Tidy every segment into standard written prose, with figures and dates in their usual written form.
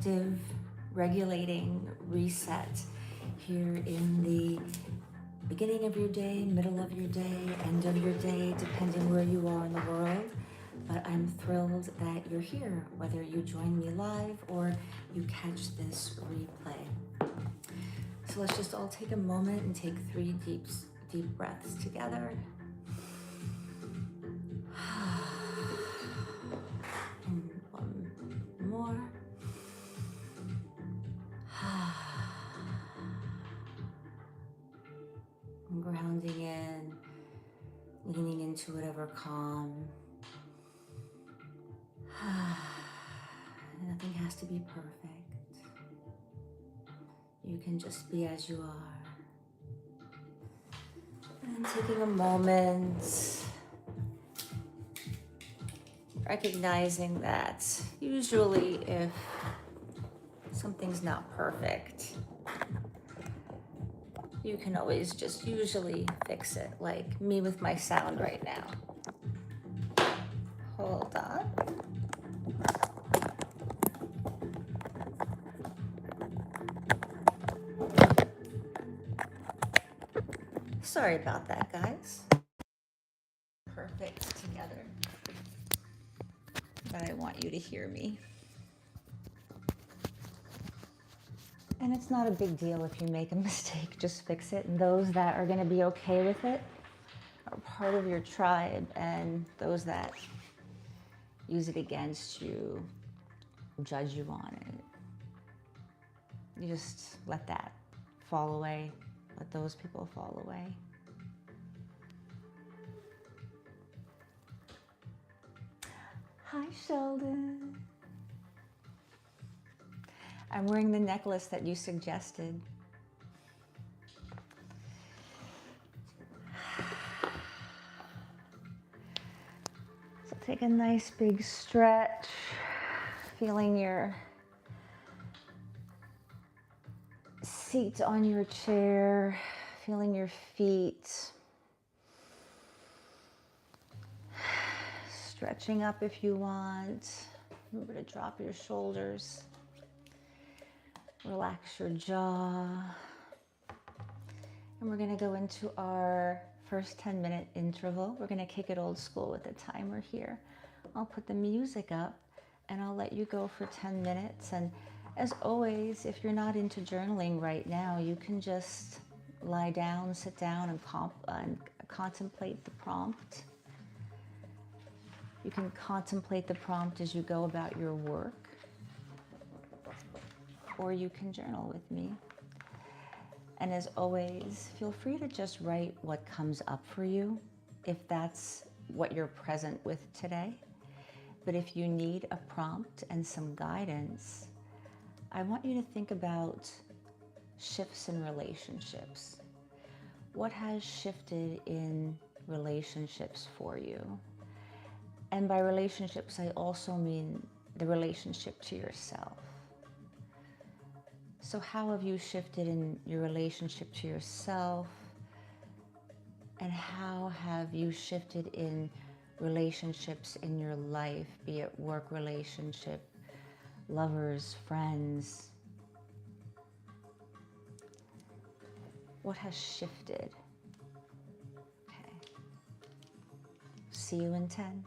protective, regulating reset here in the beginning of your day, middle of your day, end of your day, depending where you are in the world. But I'm thrilled that you're here, whether you join me live or you catch this replay. So let's just all take a moment and take 3 deep breaths together. And one more. And grounding in, leaning into whatever calm. Nothing has to be perfect. You can just be as you are. And taking a moment, recognizing that usually if something's not perfect, you can always just usually fix it, like me with my sound right now. Hold on. Sorry about that, guys. Perfect together. But I want you to hear me. And it's not a big deal if you make a mistake, just fix it. And those that are going to be okay with it are part of your tribe, and those that use it against you, judge you on it, you just let that fall away. Let those people fall away. Hi, Sheldon. I'm wearing the necklace that you suggested. So take a nice big stretch, feeling your seat on your chair, feeling your feet. Stretching up if you want. Remember to drop your shoulders. Relax your jaw. And we're going to go into our first 10-minute interval. We're going to kick it old school with a timer here. I'll put the music up and I'll let you go for 10 minutes. And as always, if you're not into journaling right now, you can just lie down, sit down, and contemplate the prompt. You can contemplate the prompt as you go about your work, or you can journal with me. And as always, feel free to just write what comes up for you, if that's what you're present with today. But if you need a prompt and some guidance, I want you to think about shifts in relationships. What has shifted in relationships for you? And by relationships, I also mean the relationship to yourself. So how have you shifted in your relationship to yourself? And how have you shifted in relationships in your life, be it work relationship, lovers, friends? What has shifted? Okay. See you in 10.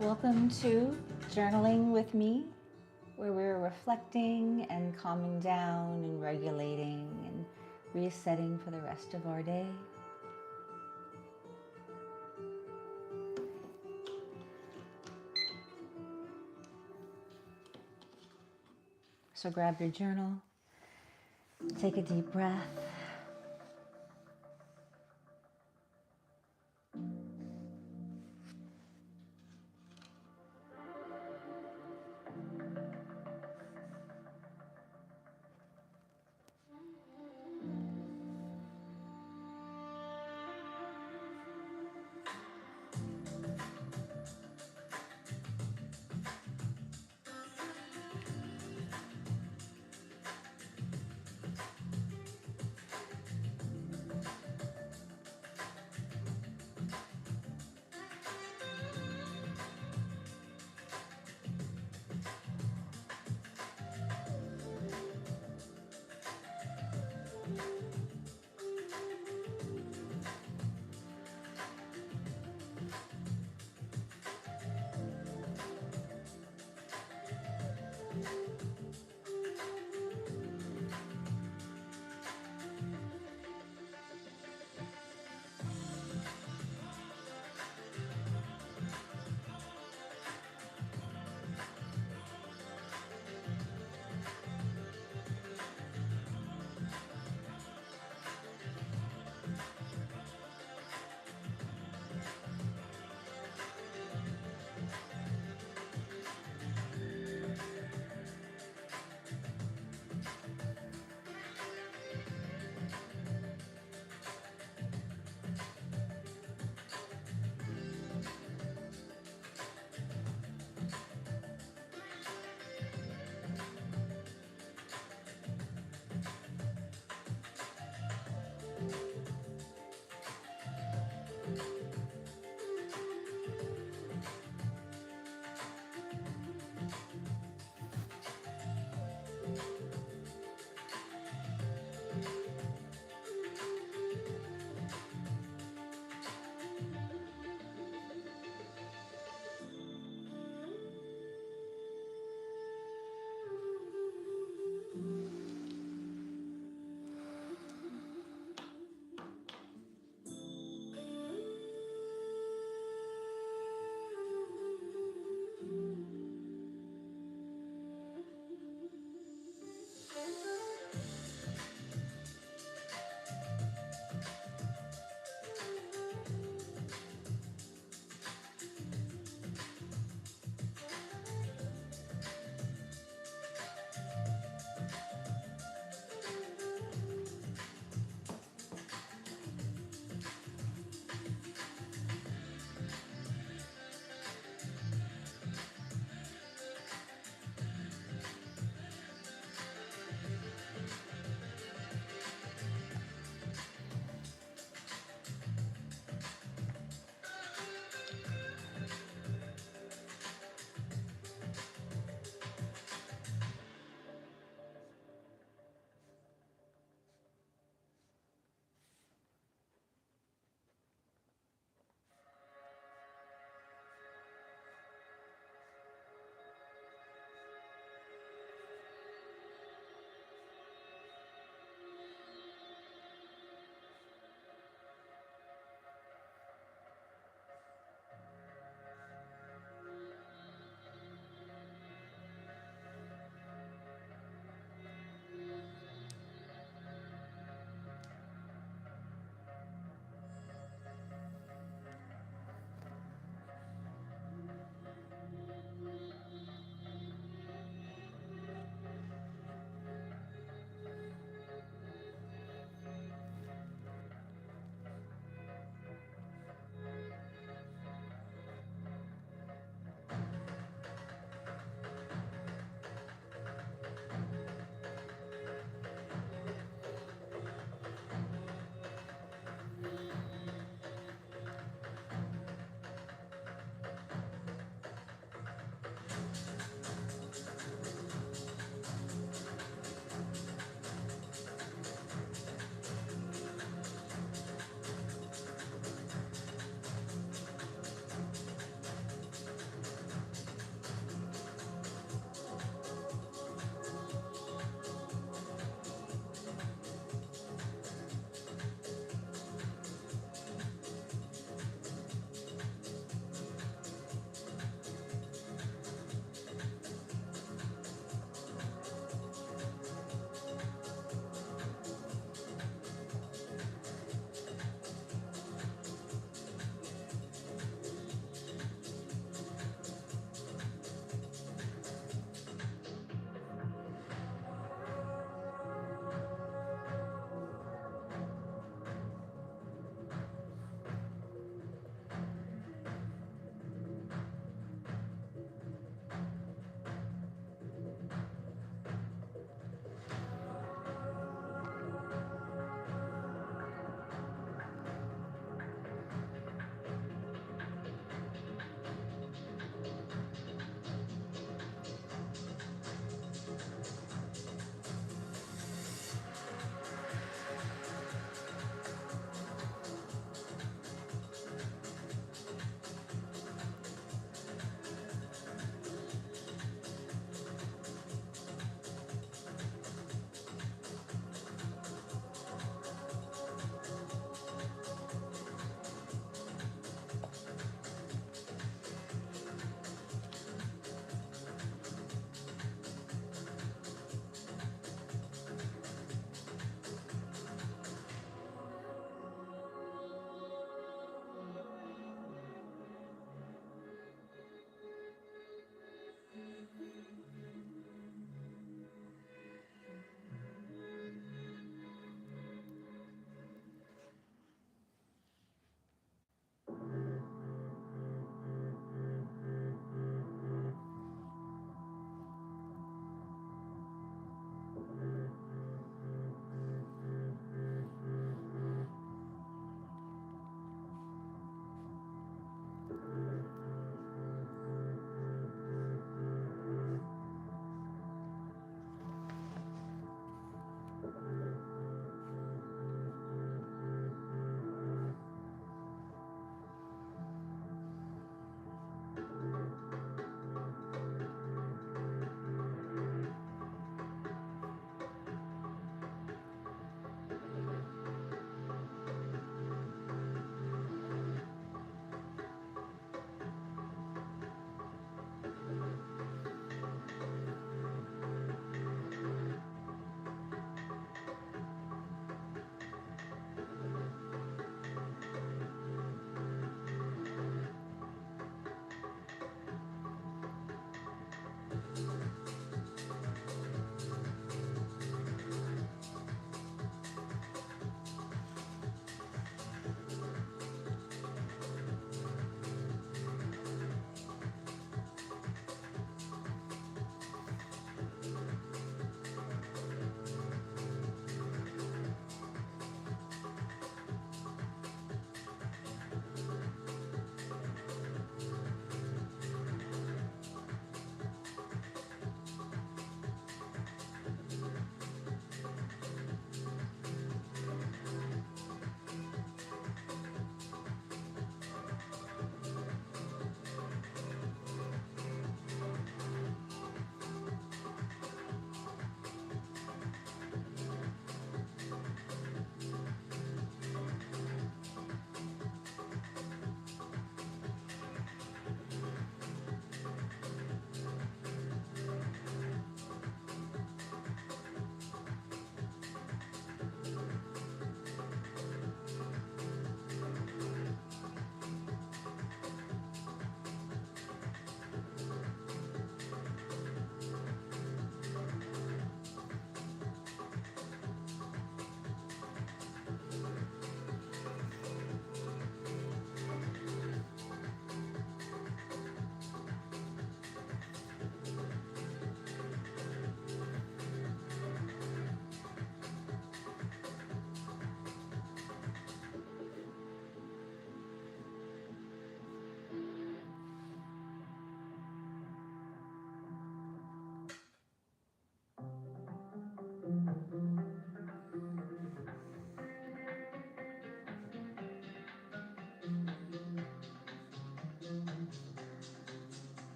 Welcome to Journaling with Me, where we're reflecting and calming down and regulating and resetting for the rest of our day. So grab your journal, take a deep breath.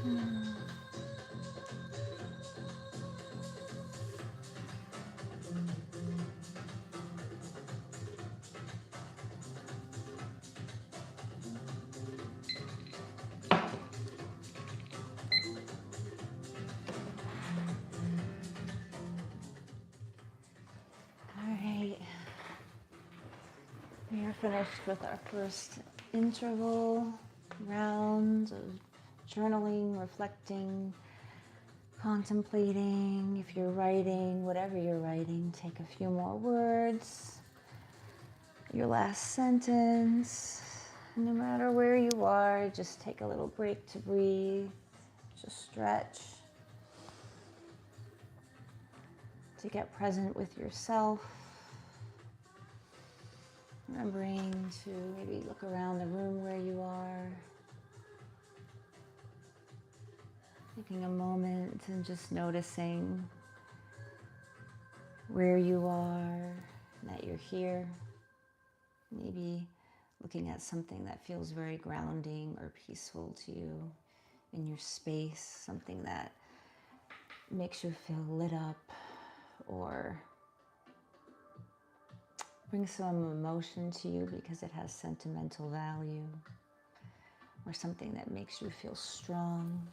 All right. We are finished with our first interval round of journaling, reflecting, contemplating. If you're writing, whatever you're writing, take a few more words. Your last sentence. No matter where you are, just take a little break to breathe, just stretch, to get present with yourself. Remembering to maybe look around the room where you are. Taking a moment and just noticing where you are, that you're here. Maybe looking at something that feels very grounding or peaceful to you in your space, something that makes you feel lit up or brings some emotion to you because it has sentimental value, or something that makes you feel strong.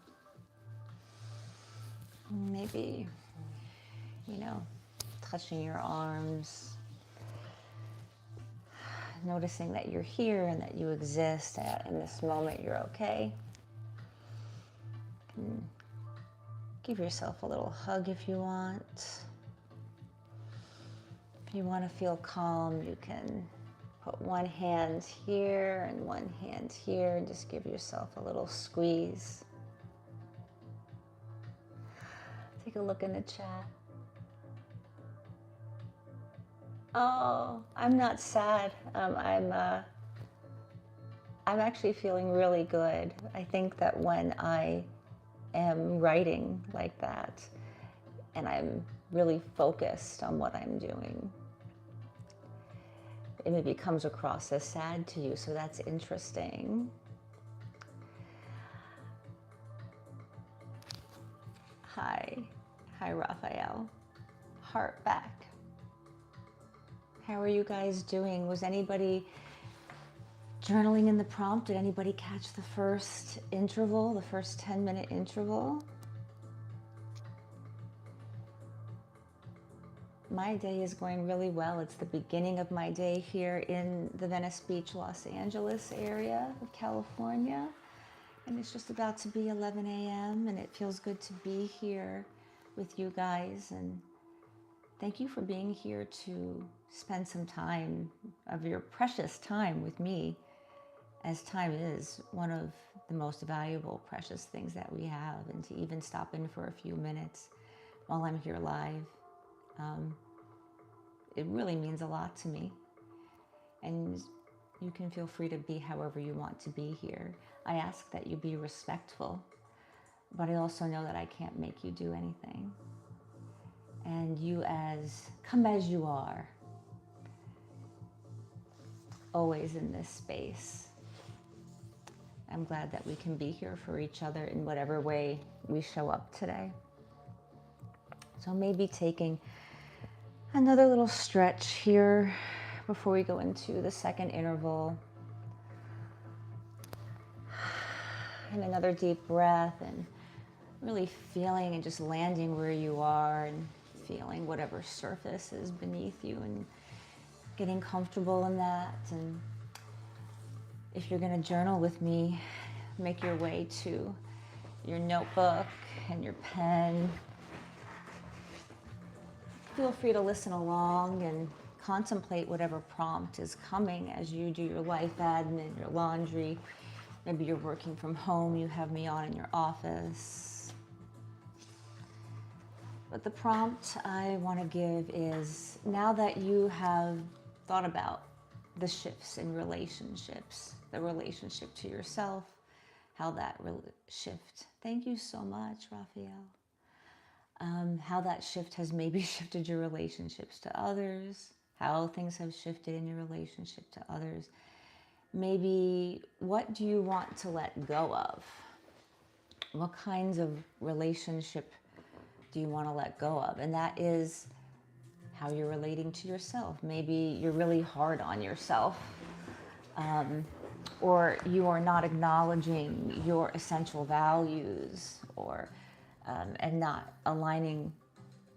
Maybe, touching your arms, noticing that you're here and that you exist, that in this moment you're okay. Give yourself a little hug if you want. If you want to feel calm, you can put one hand here and one hand here and just give yourself a little squeeze. Take a look in the chat. Oh, I'm not sad. I'm actually feeling really good. I think that when I am writing like that and I'm really focused on what I'm doing, it maybe comes across as sad to you, so that's interesting. Hi, Raphael. Heart back. How are you guys doing? Was anybody journaling in the prompt? Did anybody catch the first interval, the first 10-minute interval? My day is going really well. It's the beginning of my day here in the Venice Beach, Los Angeles area of California. And it's just about to be 11 a.m. and it feels good to be here with you guys. And thank you for being here to spend some time of your precious time with me, as time is one of the most valuable, precious things that we have. And to even stop in for a few minutes while I'm here live, it really means a lot to me. And you can feel free to be however you want to be here. I ask that you be respectful, but I also know that I can't make you do anything. And you come as you are, always in this space. I'm glad that we can be here for each other in whatever way we show up today. So maybe taking another little stretch here before we go into the second interval. And another deep breath, and really feeling and just landing where you are and feeling whatever surface is beneath you and getting comfortable in that. And if you're going to journal with me, make your way to your notebook and your pen. Feel free to listen along and contemplate whatever prompt is coming as you do your life admin, your laundry. Maybe you're working from home, you have me on in your office. But the prompt I want to give is, now that you have thought about the shifts in relationships, the relationship to yourself, how that shift, thank you so much, Raphael. How that shift has maybe shifted your relationships to others, how things have shifted in your relationship to others. Maybe what do you want to let go of what kinds of relationship do you want to let go of? And that is how you're relating to yourself. Maybe you're really hard on yourself, or you are not acknowledging your essential values, or and not aligning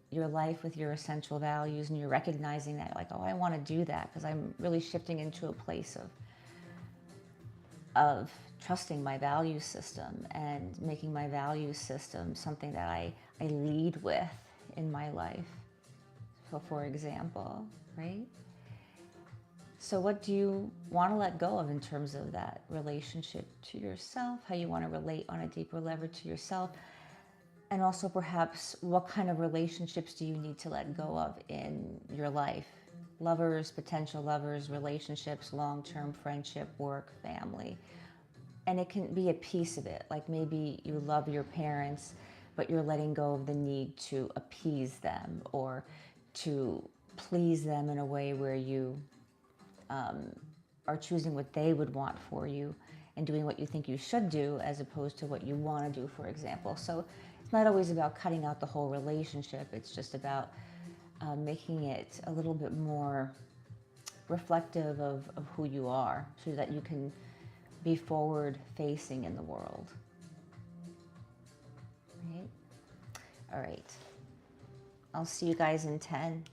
your life with your essential values, and you're recognizing that, like, oh, I want to do that because I'm really shifting into a place of trusting my value system and making my value system something that I lead with in my life. So, for example, right? So what do you want to let go of in terms of that relationship to yourself, how you want to relate on a deeper level to yourself? And also perhaps what kind of relationships do you need to let go of in your life? Lovers, potential lovers, relationships, long-term friendship, work, family. And it can be a piece of it. Like maybe you love your parents, but you're letting go of the need to appease them or to please them in a way where you are choosing what they would want for you and doing what you think you should do as opposed to what you want to do, for example. So it's not always about cutting out the whole relationship. It's just about making it a little bit more reflective of who you are so that you can be forward facing in the world. Right? All right. I'll see you guys in 10.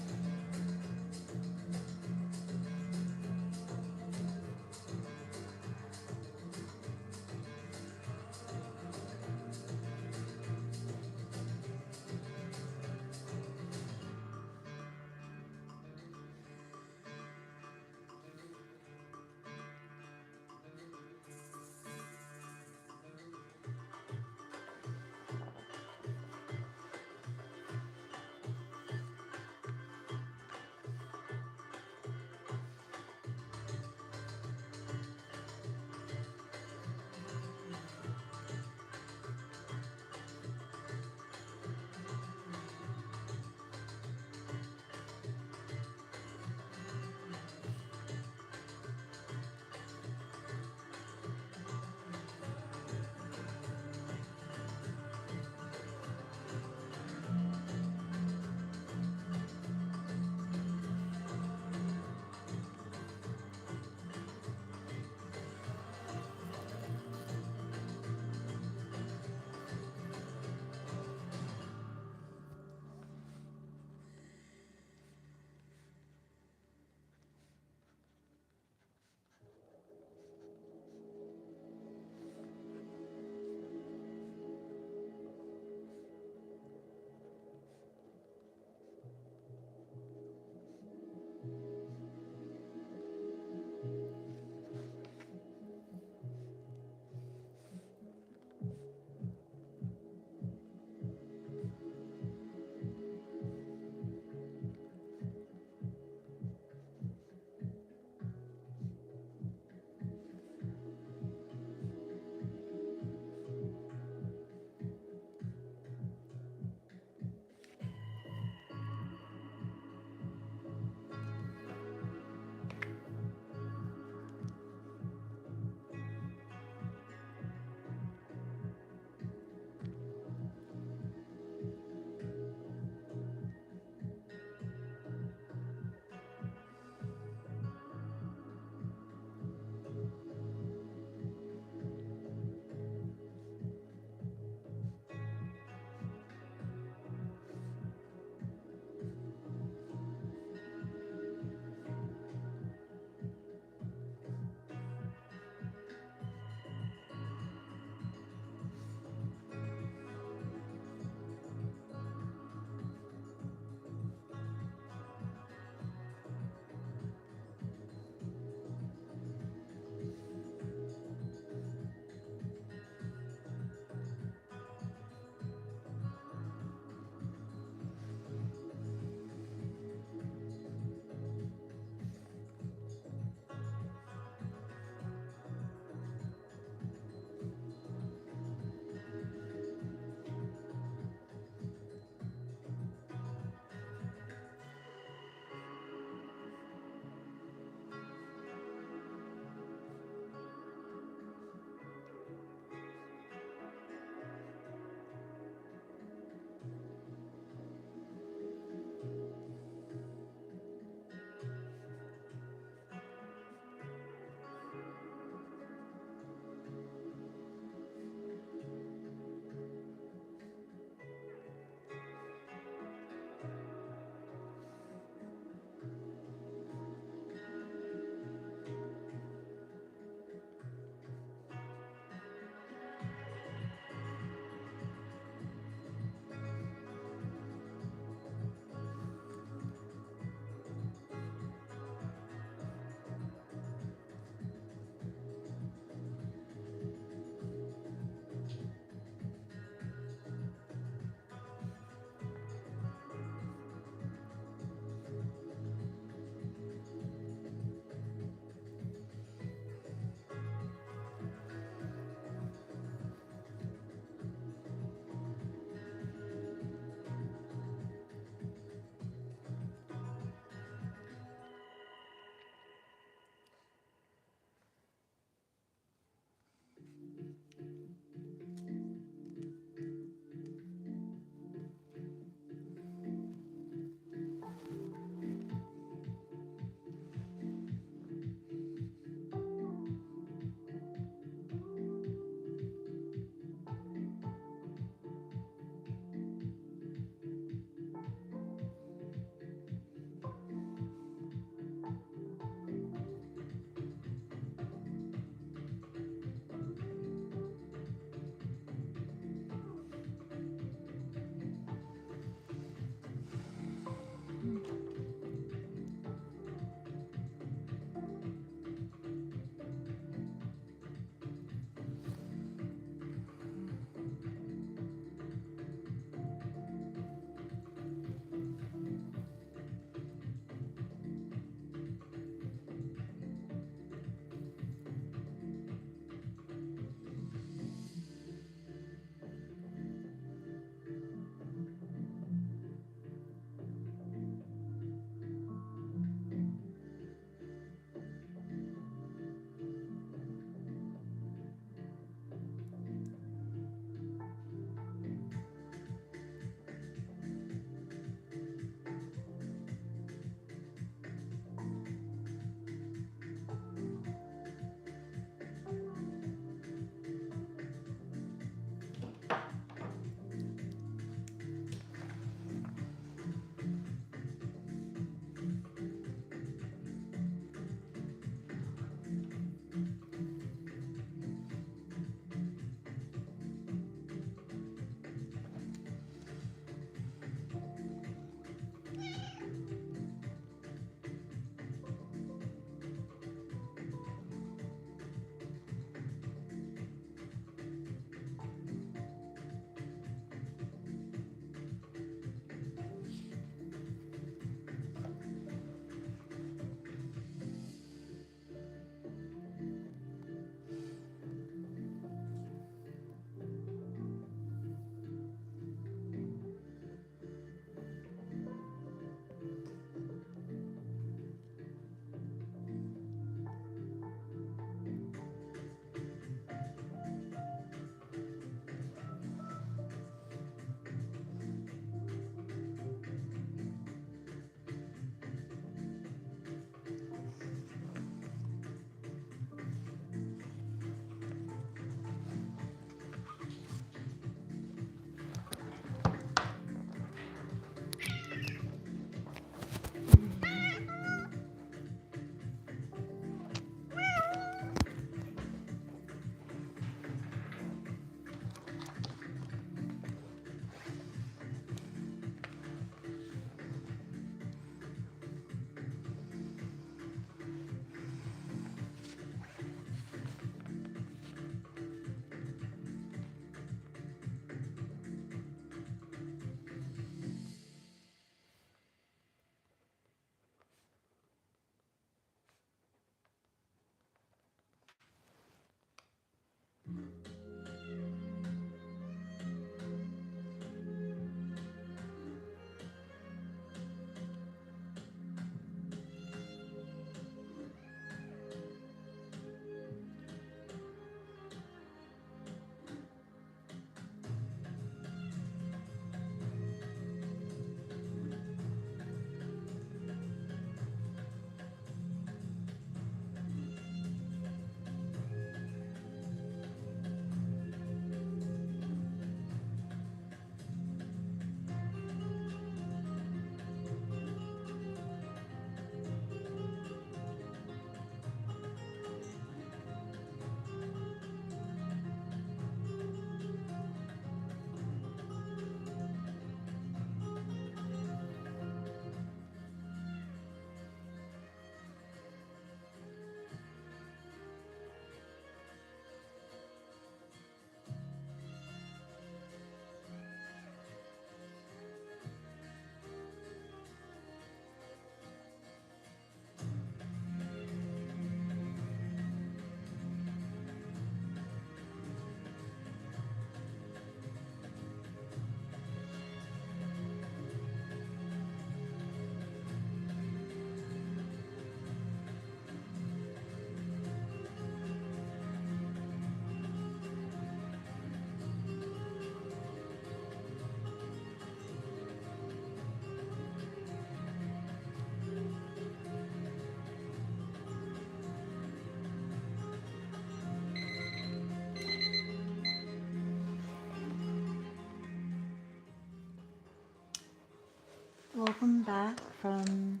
Welcome back from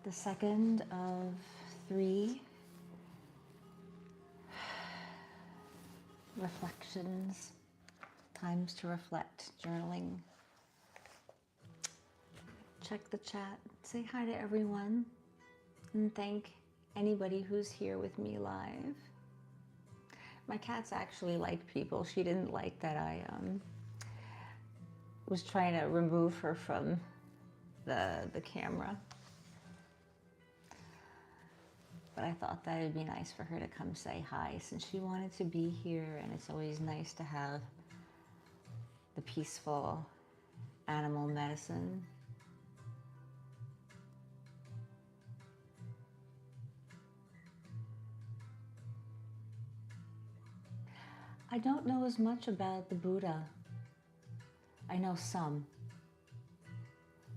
the second of 3 reflections, times to reflect, journaling. Check the chat, say hi to everyone, and thank anybody who's here with me live. My cat's actually like people. She didn't like that I was trying to remove her from the camera. But I thought that it'd be nice for her to come say hi since she wanted to be here, and it's always nice to have the peaceful animal medicine. I don't know as much about the Buddha. I know some,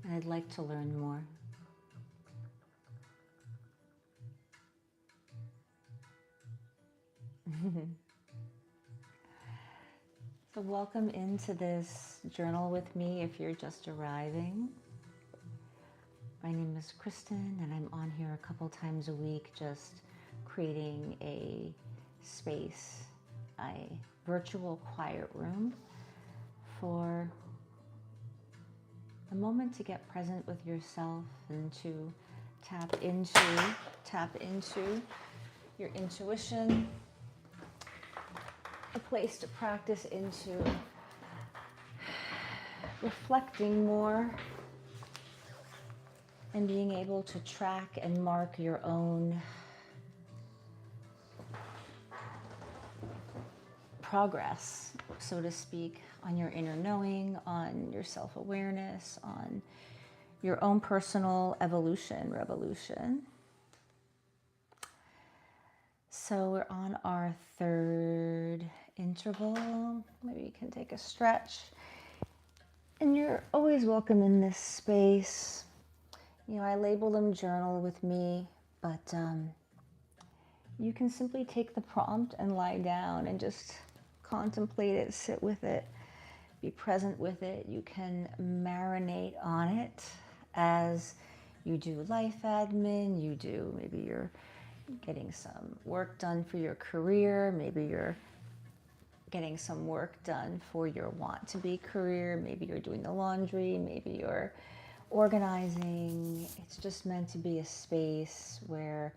and I'd like to learn more. So welcome into this journal with me if you're just arriving. My name is Kristen, and I'm on here a couple times a week just creating a space, a virtual quiet room for a moment to get present with yourself and to tap into your intuition, a place to practice into reflecting more and being able to track and mark your own progress, so to speak, on your inner knowing, on your self-awareness, on your own personal revolution. So we're on our third interval. Maybe you can take a stretch. And you're always welcome in this space. You know, I label them journal with me, but you can simply take the prompt and lie down and just contemplate it, sit with it, be present with it. You can marinate on it as you do life admin, maybe you're getting some work done for your career, maybe you're getting some work done for your want-to-be career, maybe you're doing the laundry, maybe you're organizing. It's just meant to be a space where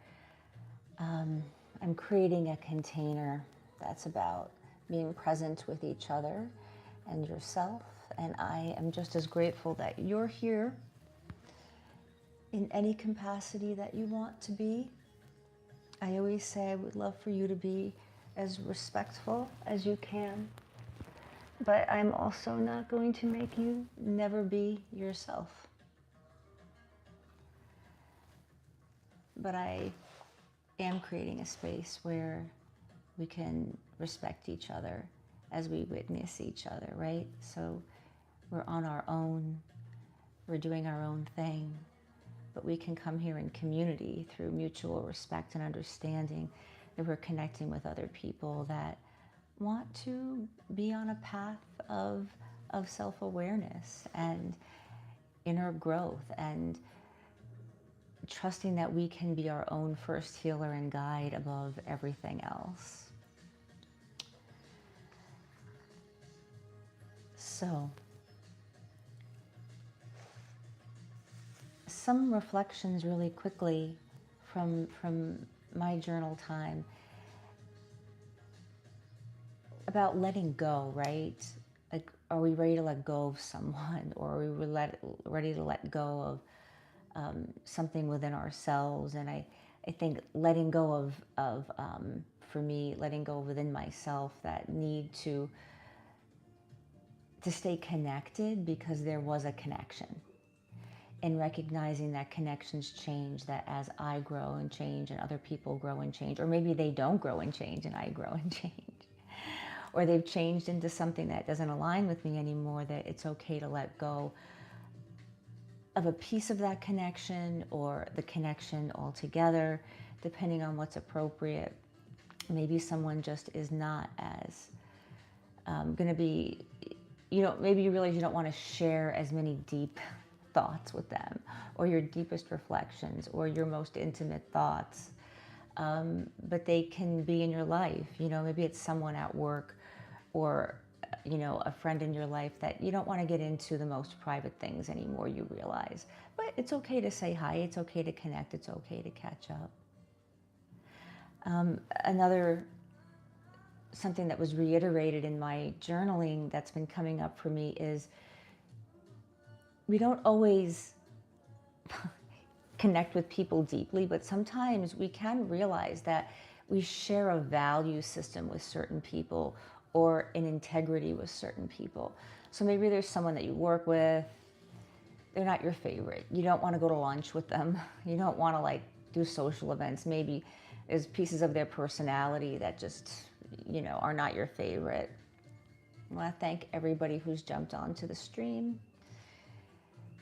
I'm creating a container that's about being present with each other and yourself. And I am just as grateful that you're here in any capacity that you want to be. I always say I would love for you to be as respectful as you can, but I'm also not going to make you never be yourself. But I am creating a space where we can respect each other as we witness each other, right? So we're on our own, we're doing our own thing, but we can come here in community through mutual respect and understanding that we're connecting with other people that want to be on a path of self-awareness and inner growth, and trusting that we can be our own first healer and guide above everything else. So, some reflections really quickly from my journal time about letting go, right? Like, are we ready to let go of someone, or are we ready to let go of something within ourselves? And I think letting go of for me, letting go within myself, that need to stay connected because there was a connection, and recognizing that connections change, that as I grow and change and other people grow and change, or maybe they don't grow and change and I grow and change, or they've changed into something that doesn't align with me anymore, that it's okay to let go of a piece of that connection or the connection altogether, depending on what's appropriate. Maybe someone just is not as going to be, maybe you realize you don't want to share as many deep thoughts with them, or your deepest reflections, or your most intimate thoughts. But they can be in your life. Maybe it's someone at work, or a friend in your life that you don't want to get into the most private things anymore, you realize. But it's okay to say hi, it's okay to connect, it's okay to catch up. Another something that was reiterated in my journaling that's been coming up for me is we don't always connect with people deeply, but sometimes we can realize that we share a value system with certain people, or an integrity with certain people. So maybe there's someone that you work with, they're not your favorite. You don't want to go to lunch with them. You don't want to do social events. Maybe there's pieces of their personality that just, are not your favorite. I want to thank everybody who's jumped onto the stream.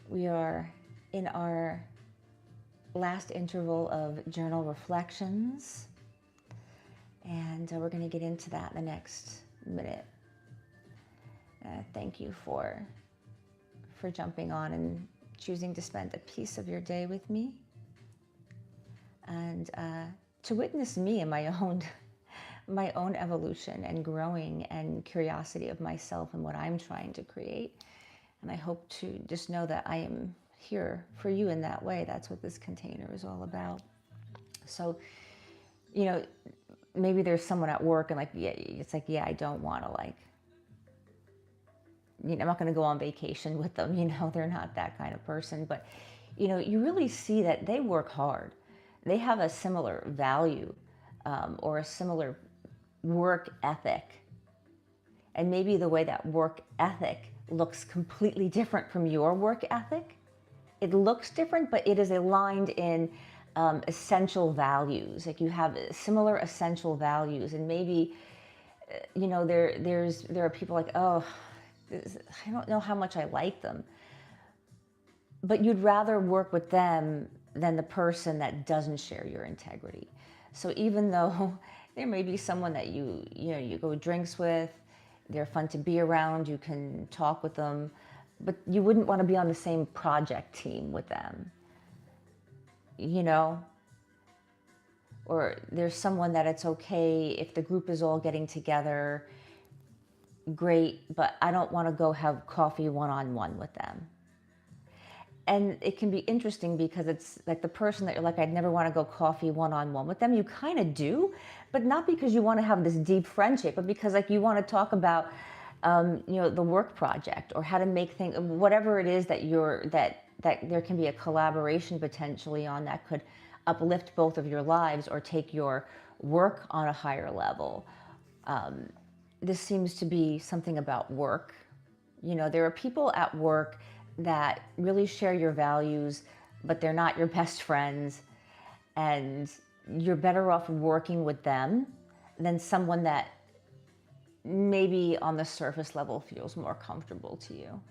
We are in our last interval of journal reflections, and we're going to get into that in the next minute. Thank you for jumping on and choosing to spend a piece of your day with me, and to witness me in my own evolution and growing and curiosity of myself and what I'm trying to create. And I hope to just know that I am here for you in that way. That's what this container is all about. So, maybe there's someone at work and I don't want to I'm not going to go on vacation with them. They're not that kind of person. But, you really see that they work hard. They have a similar value, or a similar work ethic. And maybe the way that work ethic looks completely different from your work ethic. It looks different, but it is aligned in essential values. You have similar essential values, and maybe there are people I don't know how much I like them, but you'd rather work with them than the person that doesn't share your integrity. So even though there may be someone that you go drinks with, they're fun to be around, you can talk with them, but you wouldn't want to be on the same project team with them, Or there's someone that it's okay if the group is all getting together, great, but I don't want to go have coffee one-on-one with them. And it can be interesting because it's the person that you're I'd never want to go coffee one-on-one with them. You kind of do, but not because you want to have this deep friendship, but because you want to talk about, the work project, or how to make things, whatever it is that that there can be a collaboration potentially on that could uplift both of your lives or take your work on a higher level. This seems to be something about work. There are people at work that really share your values, but they're not your best friends, and you're better off working with them than someone that maybe on the surface level feels more comfortable to you.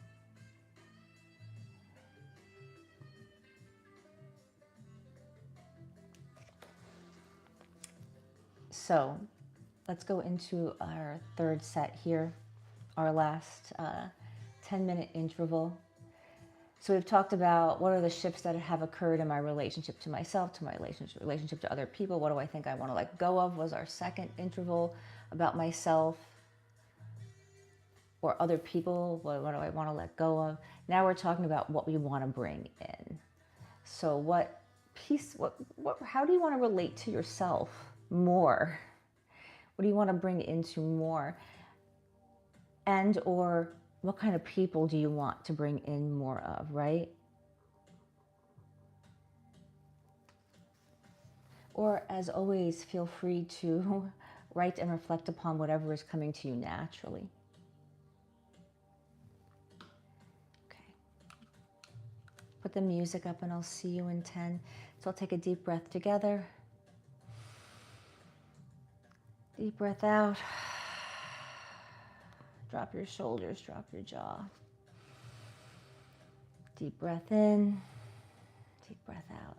So let's go into our third set here, our last 10-minute interval. So we've talked about what are the shifts that have occurred in my relationship to myself, to my relationship to other people. What do I think I want to let go of was our second interval about myself or other people. What do I want to let go of? Now we're talking about what we want to bring in. So how do you want to relate to yourself more? What do you want to bring into more? And or what kind of people do you want to bring in more of, right? Or as always, feel free to write and reflect upon whatever is coming to you naturally. Okay. Put the music up and I'll see you in 10. So I'll take a deep breath together. Deep breath out. Drop your shoulders, drop your jaw. Deep breath in, deep breath out.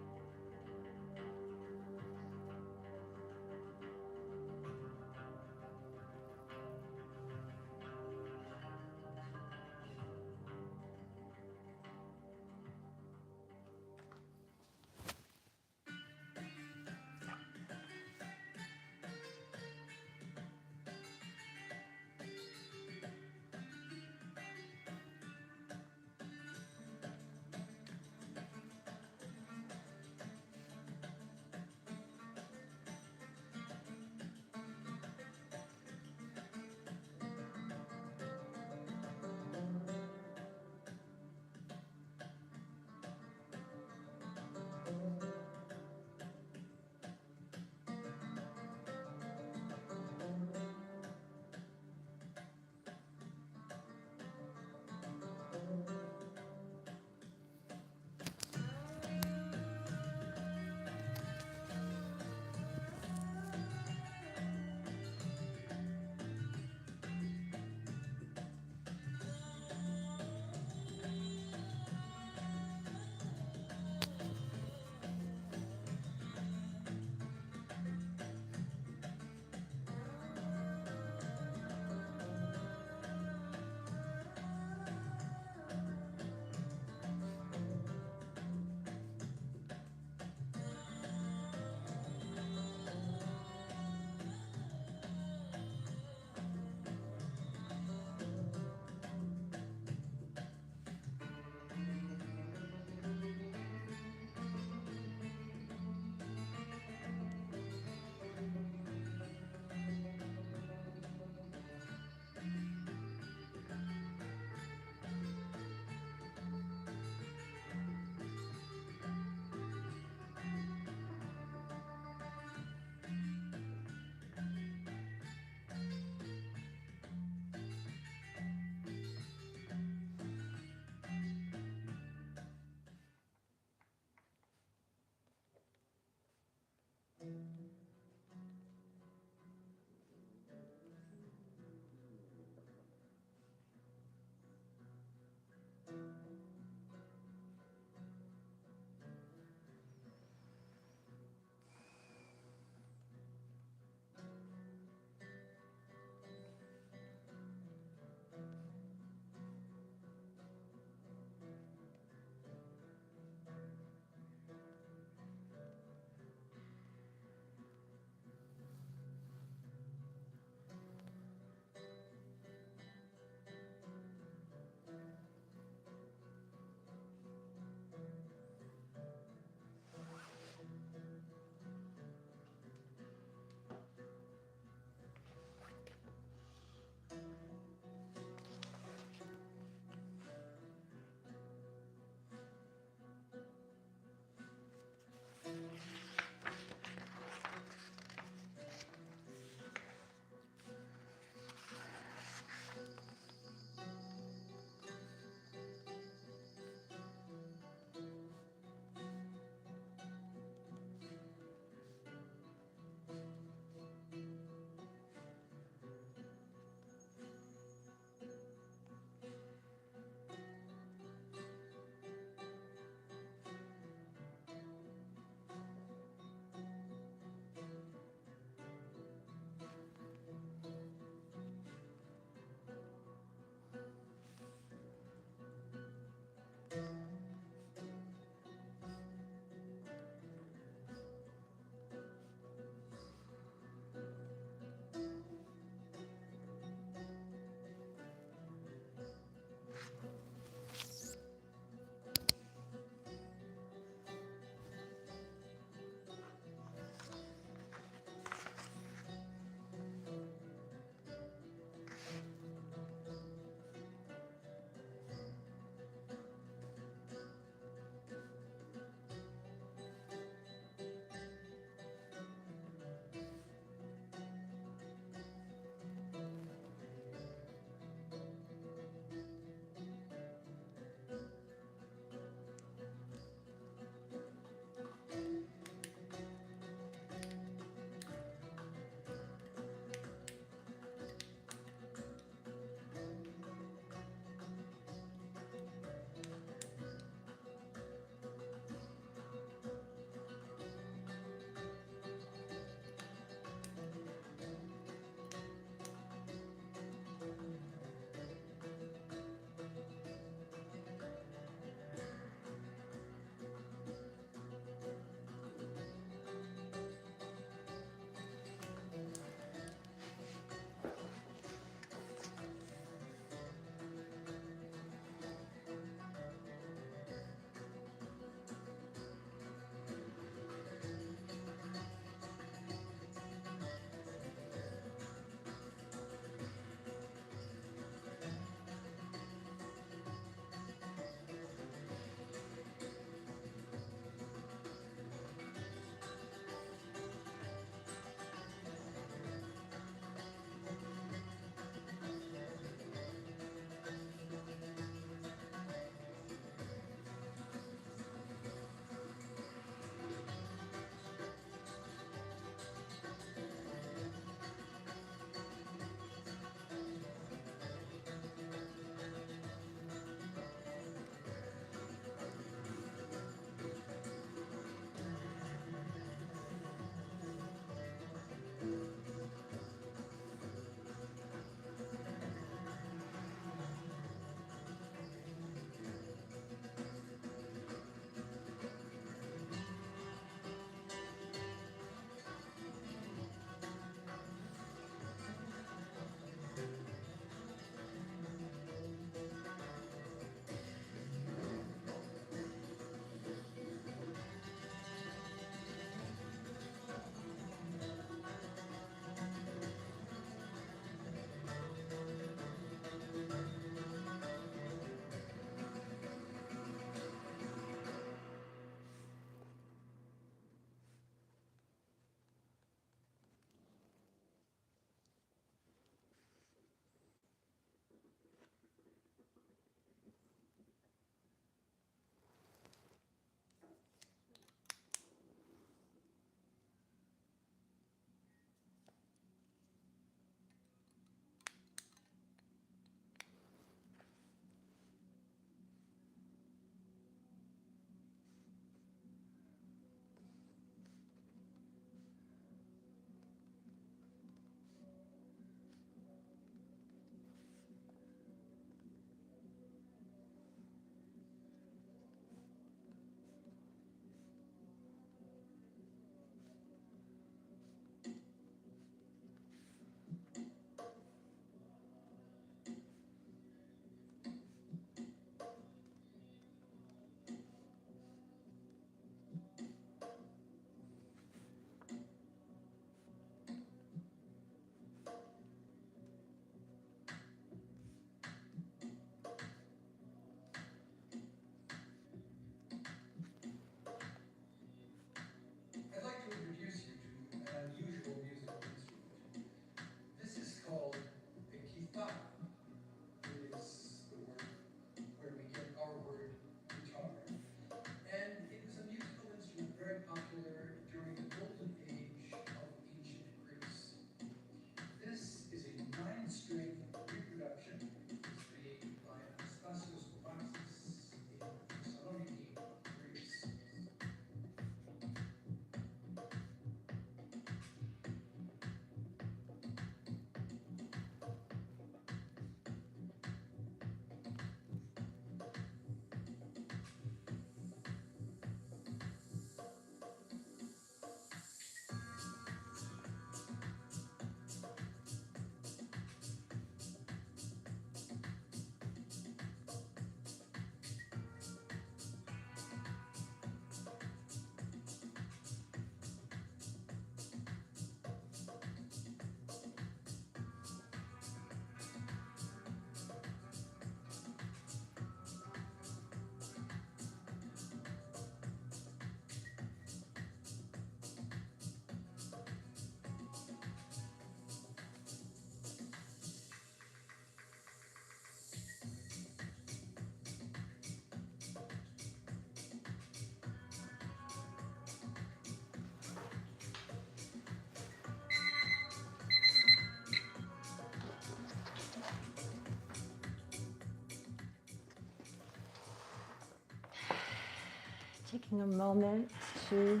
taking a moment to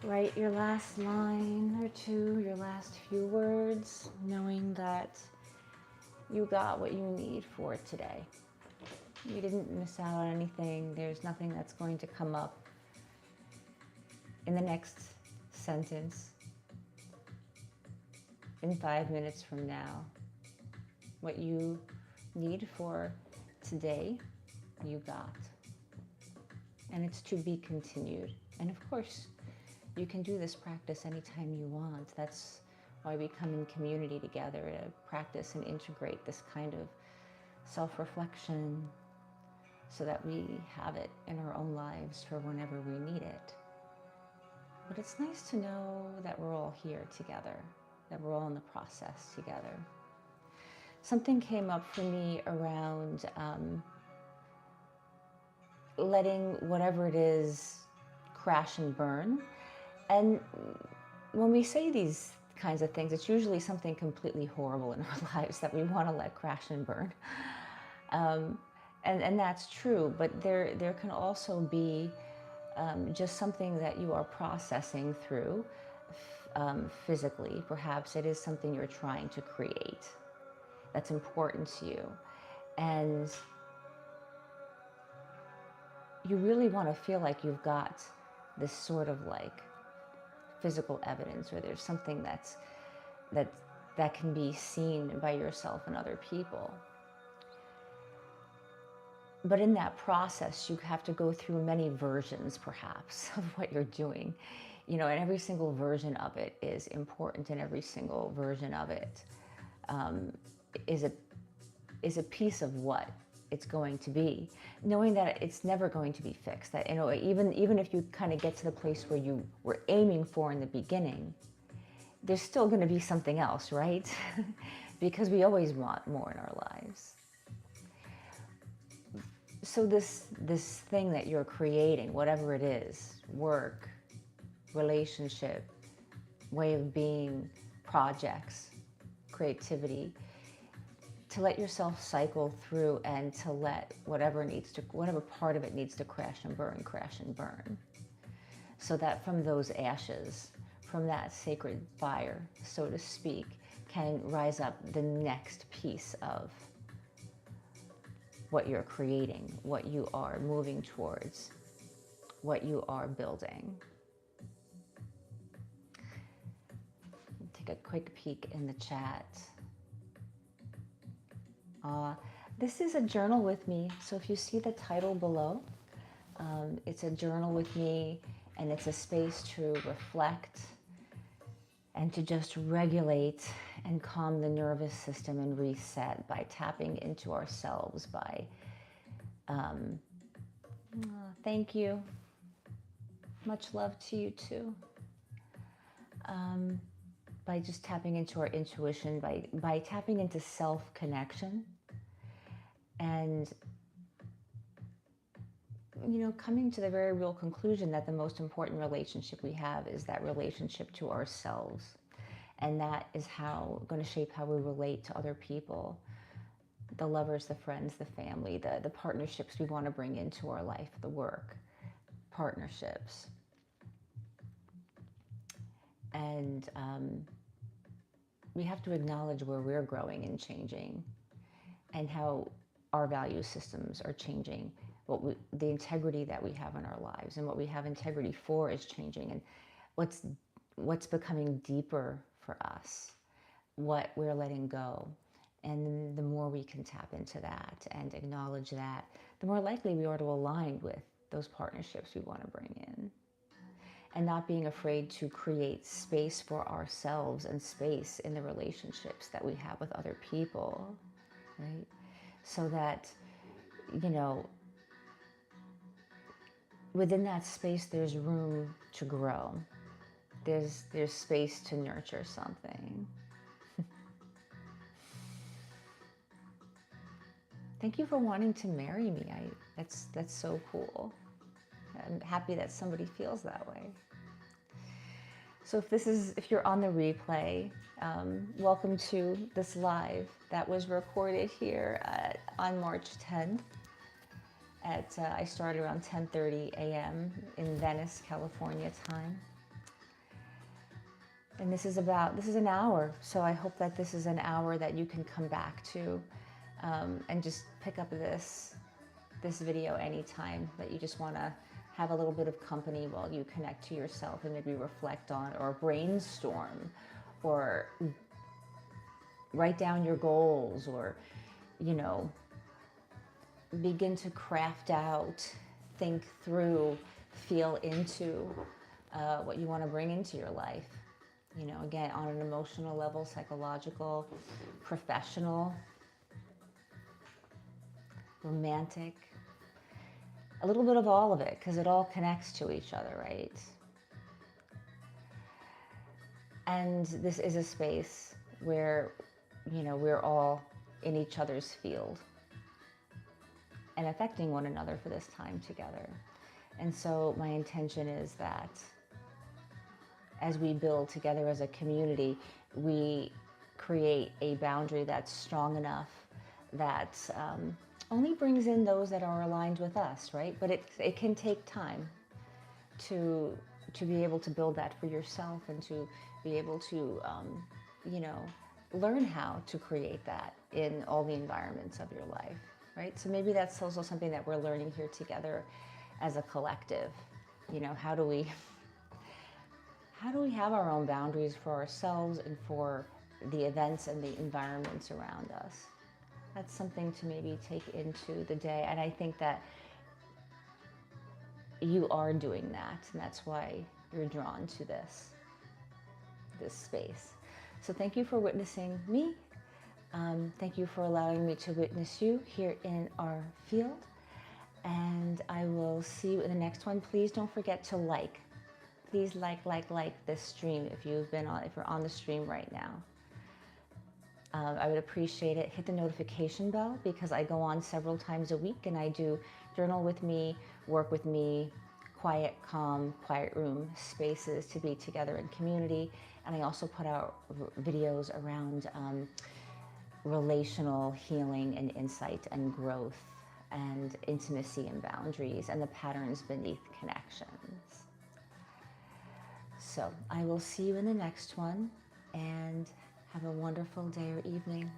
write your last line or two, your last few words, knowing that you got what you need for today. You didn't miss out on anything. There's nothing that's going to come up in the next sentence in 5 minutes from now. What you need for today, you got. And it's to be continued. And of course, you can do this practice anytime you want. That's why we come in community together to practice and integrate this kind of self-reflection so that we have it in our own lives for whenever we need it. But it's nice to know that we're all here together, that we're all in the process together. Something came up for me around letting whatever it is crash and burn. And when we say these kinds of things, it's usually something completely horrible in our lives that we want to let crash and burn. And that's true, but there can also be just something that you are processing through physically. Perhaps it is something you're trying to create that's important to you. And you really want to feel like you've got this sort of like physical evidence, or there's something that can be seen by yourself and other people. But in that process, you have to go through many versions, perhaps, of what you're doing. You know, and every single version of it is important, and every single version of it is a piece of what it's going to be, knowing that it's never going to be fixed. That, you know, even if you kind of get to the place where you were aiming for in the beginning, there's still going to be something else, right? Because we always want more in our lives. So this thing that you're creating, whatever it is, work, relationship, way of being, projects, creativity, to let yourself cycle through and to let whatever part of it needs to crash and burn. So that from those ashes, from that sacred fire, so to speak, can rise up the next piece of what you're creating, what you are moving towards, what you are building. Take a quick peek in the chat. This is a journal with me. So if you see the title below, it's a journal with me, and it's a space to reflect and to just regulate and calm the nervous system and reset by tapping into ourselves, by, thank you. Much love to you too. By just tapping into our intuition, by tapping into self-connection, and, you know, coming to the very real conclusion that the most important relationship we have is that relationship to ourselves. And that is going to shape how we relate to other people, the lovers, the friends, the family, the partnerships we want to bring into our life, the work, partnerships. And we have to acknowledge where we're growing and changing, and how our value systems are changing, the integrity that we have in our lives, and what we have integrity for is changing, and what's becoming deeper for us, what we're letting go. And the more we can tap into that and acknowledge that, the more likely we are to align with those partnerships we want to bring in. And not being afraid to create space for ourselves and space in the relationships that we have with other people, right? So that, you know, within that space, there's room to grow. There's space to nurture something. Thank you for wanting to marry me. That's so cool. I'm happy that somebody feels that way. So if you're on the replay, welcome to this live that was recorded here on March 10th. I started around 10:30 a.m. in Venice, California time. And this is an hour, so I hope that this is an hour that you can come back to and just pick up this video anytime that you just want to have a little bit of company while you connect to yourself and maybe reflect on or brainstorm or write down your goals or, you know, begin to craft out, think through, feel into what you want to bring into your life. You know, again, on an emotional level, psychological, professional, romantic, a little bit of all of it, because it all connects to each other, right? And this is a space where, you know, we're all in each other's field and affecting one another for this time together. And so my intention is that as we build together as a community, we create a boundary that's strong enough that only brings in those that are aligned with us, right? But it can take time to be able to build that for yourself and to be able to, you know, learn how to create that in all the environments of your life, right? So maybe that's also something that we're learning here together as a collective. You know, how do we have our own boundaries for ourselves and for the events and the environments around us? That's something to maybe take into the day. And I think that you are doing that, and that's why you're drawn to this space. So thank you for witnessing me. Thank you for allowing me to witness you here in our field. And I will see you in the next one. Please don't forget to like. Please like this stream if you're on the stream right now. I would appreciate it. Hit the notification bell because I go on several times a week and I do journal with me, work with me, quiet, calm, quiet room spaces to be together in community. And I also put out videos around relational healing and insight and growth and intimacy and boundaries and the patterns beneath connections. So I will see you in the next one and have a wonderful day or evening.